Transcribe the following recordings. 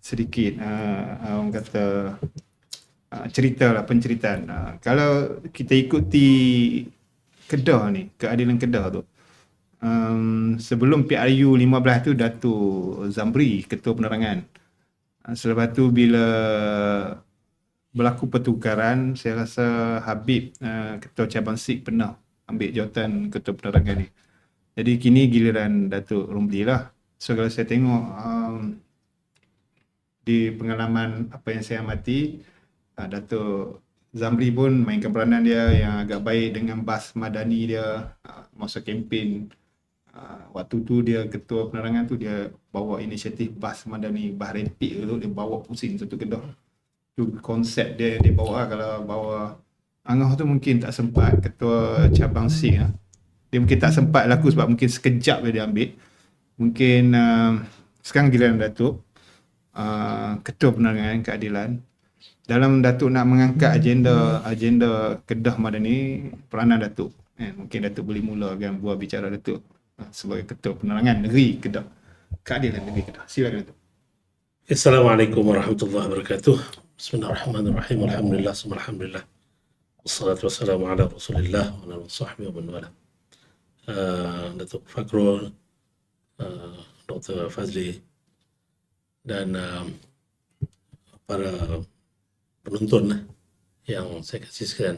sedikit orang kata cerita lah, penceritaan. Kalau kita ikuti Kedah ni, keadilan Kedah tu, sebelum PRU 15 tu Datuk Zamri Ketua Penerangan. Selepas tu bila berlaku pertukaran, saya rasa Habib Ketua Cabang SIG pernah ambil jawatan Ketua Penerangan ni. Jadi kini giliran Datuk Romli lah. So kalau saya tengok di pengalaman apa yang saya amati, Datuk Zamri pun mainkan peranan dia yang agak baik dengan bas madani dia masa kempen. Waktu tu dia Ketua Penerangan tu, dia bawa inisiatif bas madani, bas rapid tu, dia bawa pusing satu Kedah. Tu konsep dia bawa. Kalau bawa Angah tu mungkin tak sempat, Ketua Cabang SIG dia mungkin tak sempat laku sebab mungkin sekejap dia ambil. Mungkin sekarang giliran Datuk Ketua Penerangan Keadilan. Dalam Datuk nak mengangkat agenda Kedah Madani, peranan Datuk, mungkin Datuk boleh mulakan buah bicara Datuk sebagai Ketua Penerangan Negeri Kedah, Keadilan Negeri Kedah. Silakan Datuk. Assalamualaikum warahmatullahi wabarakatuh. Bismillahirrahmanirrahim. Alhamdulillah, alhamdulillah. Wassalatu wassalamu ala Rasulillah wa ala sahbihi wa man wala. Datuk Fakrul, Dr. Fazli, dan para penonton yang saya kasih sekalian.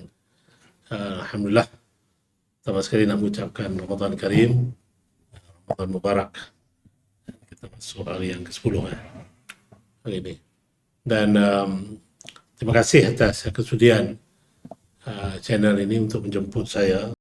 Alhamdulillah, pertama sekali nak mengucapkan Ramadan Karim, Ramadan Mubarak. Kita masuk hari yang ke-10 hari ini. Dan terima kasih atas kesudian channel ini untuk menjemput saya